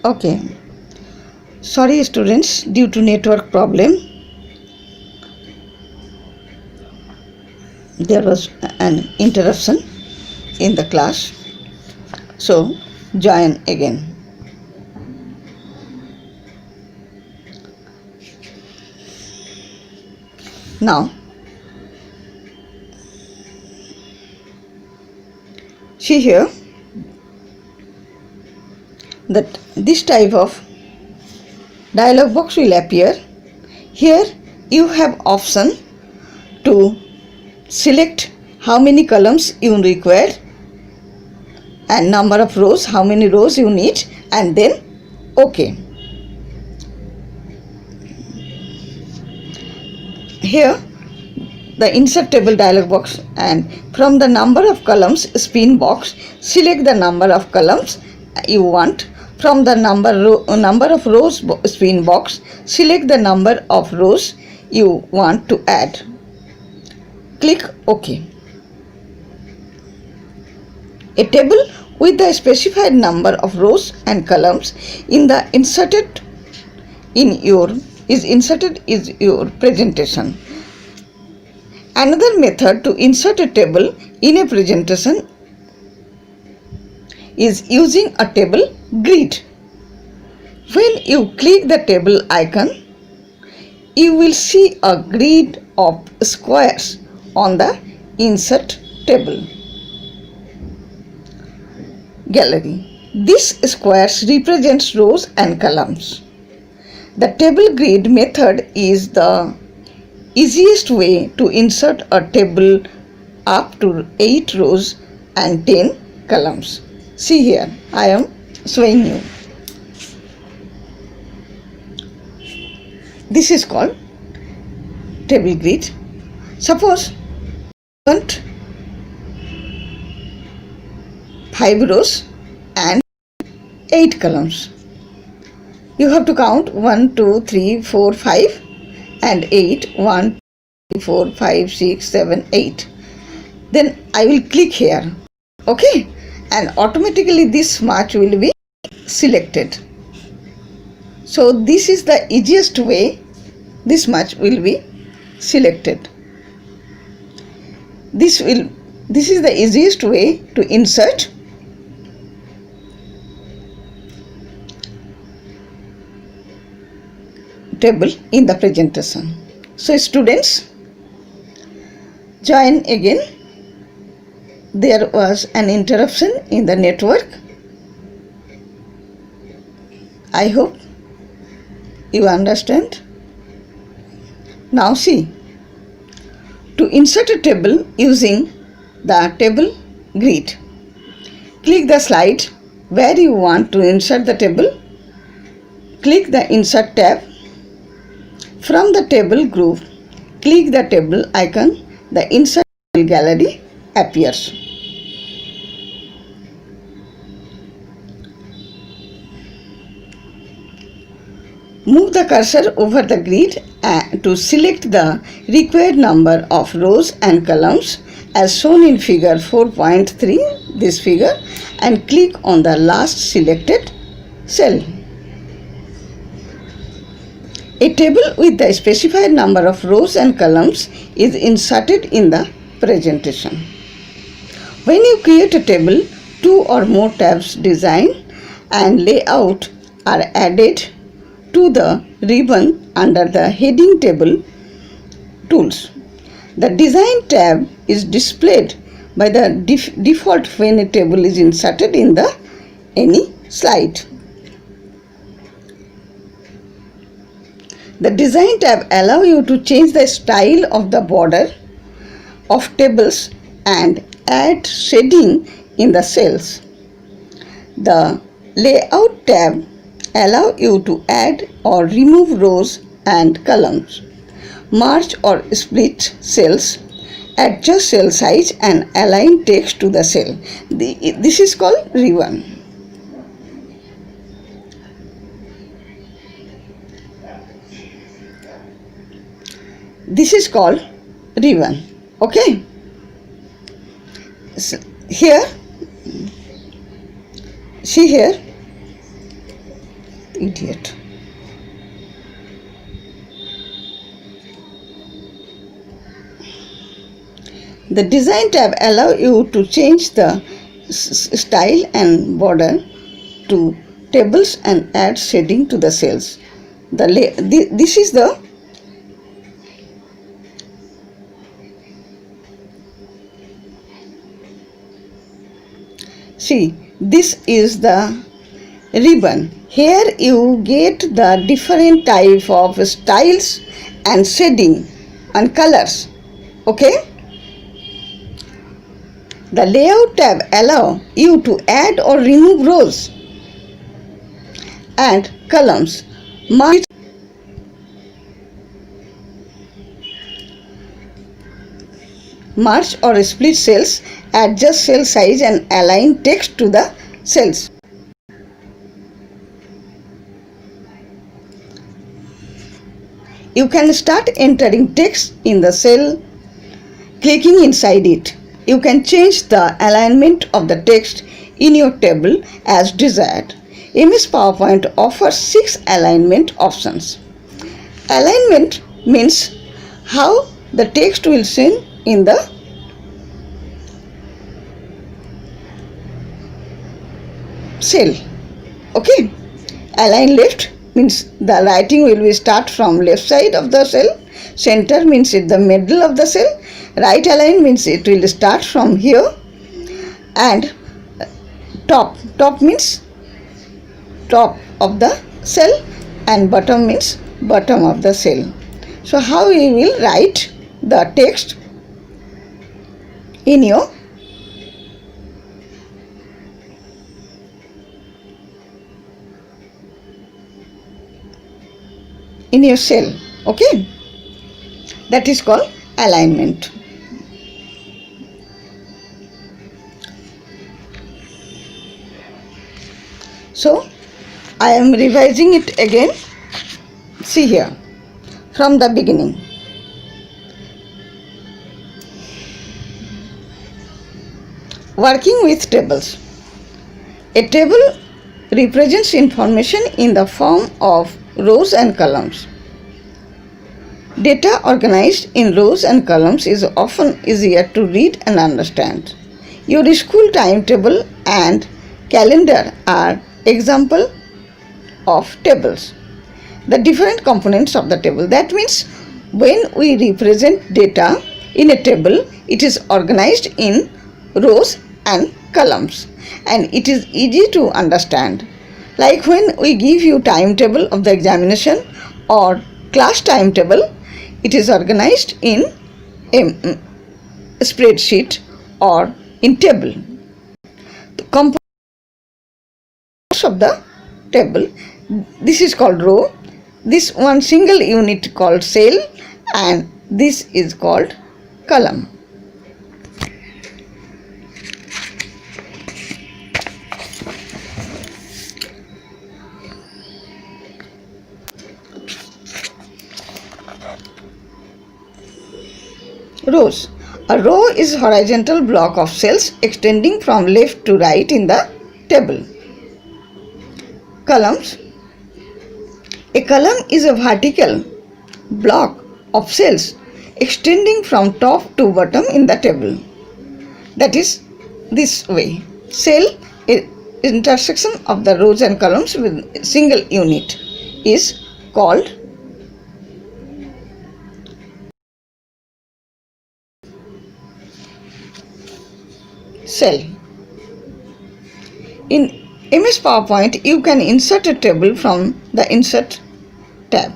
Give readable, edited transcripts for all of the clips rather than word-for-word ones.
Okay. Sorry students, due to network problem, there was an interruption in the class. So, join again. Now, see here that this type of dialog box will appear. Here you have option to select how many columns you require and number of rows, how many rows you need, and then OK. Here the insert table dialog box, and from the number of columns spin box, select the number of columns you want. From the number of rows spin box, select the number of rows you want to add. Click OK. A table with the specified number of rows and columns is inserted in your presentation. Another method to insert a table in a presentation is using a table grid. When you click the table icon, you will see a grid of squares on the insert table gallery. These squares represent rows and columns. The table grid method is the easiest way to insert a table up to 8 rows and 10 columns. See here, I am showing you. This is called table grid. Suppose you want 5 rows and 8 columns. You have to count 1, 2, 3, 4, 5 and 8. 1, 2, 3, 4, 5, 6, 7, 8. Then I will click here. Okay. And automatically this much will be selected. So this is the easiest way. This much will be selected. This is the easiest way to insert table in the presentation. So students, join again. There was an interruption in the network. I hope you understand. Now see, to insert a table using the table grid, click the slide where you want to insert the table. Click the insert tab. From the table group, click the table icon. The insert gallery appears. Move the cursor over the grid to select the required number of rows and columns as shown in figure 4.3, this figure, and click on the last selected cell. A table with the specified number of rows and columns is inserted in the presentation. When you create a table, 2 or more tabs, design and layout, are added to the ribbon under the heading table tools. The design tab is displayed by the default when a table is inserted in any slide. The design tab allows you to change the style of the border of tables and add shading in the cells. The layout tab allows you to add or remove rows and columns, merge or split cells, adjust cell size and align text to the cell. This is called ribbon. This is called ribbon. Okay. So here, see here, Idiot. The design tab allow you to change the style and border to tables and add shading to the cells. This is the see, this is the ribbon. Here you get the different type of styles and shading and colors. Okay. The layout tab allow you to add or remove rows and columns. Merge or split cells, adjust cell size and align text to the cells. You can start entering text in the cell, clicking inside it. You can change the alignment of the text in your table as desired. MS PowerPoint offers 6 alignment options. Alignment means how the text will seen in the cell. Okay. Align left means the writing will be start from left side of the cell. Center means in the middle of the cell. Right align means it will start from here. And top means top of the cell and bottom means bottom of the cell. So how we will write the text in your cell. Okay, that is called alignment. So I am revising it again. See here from the beginning. Working with tables. A table represents information in the form of rows and columns. Data organized in rows and columns is often easier to read and understand. Your school timetable and calendar are example of tables. The different components of the table. That means when we represent data in a table, it is organized in rows and columns and it is easy to understand. Like when we give you timetable of the examination or class timetable, it is organized in a spreadsheet or in table. The components of the table, this is called row, this one single unit called cell and this is called column. Rows. A row is a horizontal block of cells extending from left to right in the table. Columns. A column is a vertical block of cells extending from top to bottom in the table. That is this way. Cell intersection of the rows and columns with a single unit is called cell. In MS PowerPoint, you can insert a table from the Insert tab.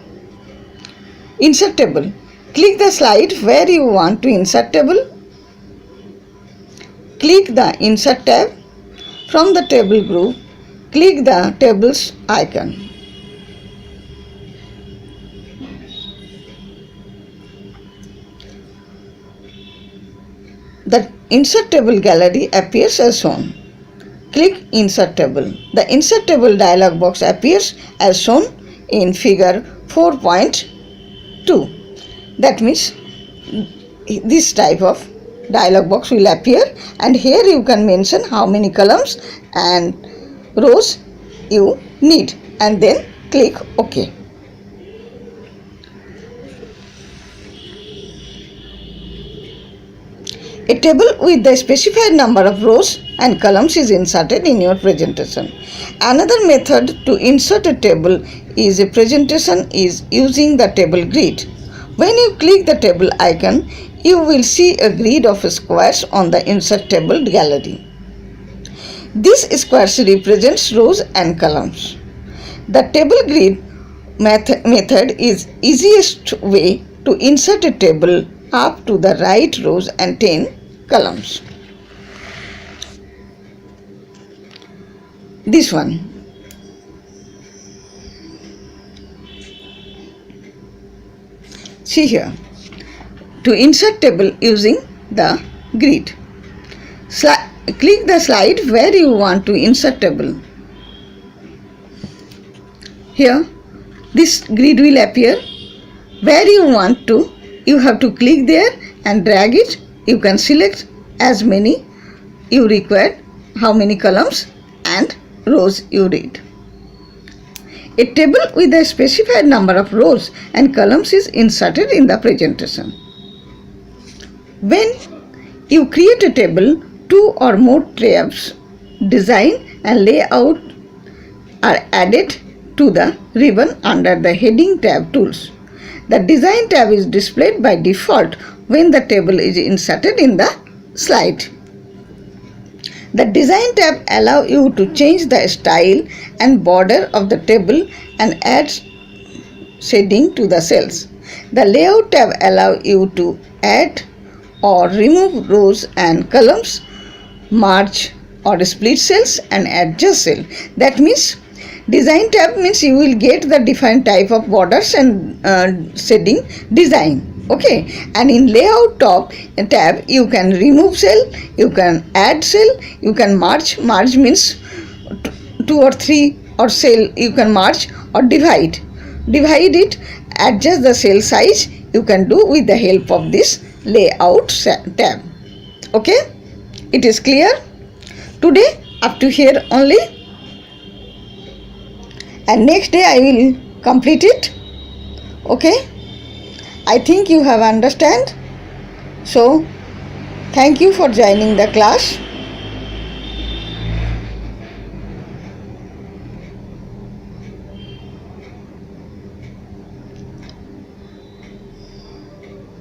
Insert table. Click the slide where you want to insert table. Click the Insert tab. From the table group, click the tables icon. The Insert Table gallery appears as shown. Click Insert Table. The Insert Table dialog box appears as shown in figure 4.2. That means this type of dialog box will appear and here you can mention how many columns and rows you need and then click OK. A table with the specified number of rows and columns is inserted in your presentation. Another method to insert a table is a presentation is using the table grid. When you click the table icon, you will see a grid of squares on the insert table gallery. These squares represents rows and columns. The table grid method is easiest way to insert a table up to the right rows and 10 columns. This one. See here. To insert table using the grid. Click the slide where you want to insert table. Here, this grid will appear. Where you want to, you have to click there and drag it. You can select as many you require, how many columns and rows you need. A table with a specified number of rows and columns is inserted in the presentation. When you create a table, 2 or more tabs, design and layout are added to the ribbon under the heading tab tools. The design tab is displayed by default when the table is inserted in the slide. The design tab allows you to change the style and border of the table and add shading to the cells. The layout tab allows you to add or remove rows and columns, merge or split cells and adjust cell. That means design tab means you will get the different type of borders and shading design. Okay, and in layout tab you can remove cell, you can add cell, you can merge means 2 or 3 or cell you can merge or divide it, adjust the cell size you can do with the help of this layout tab. Okay, it is clear? Today up to here only, and next day I will complete it. Okay, I think you have understand. So thank you for joining the class.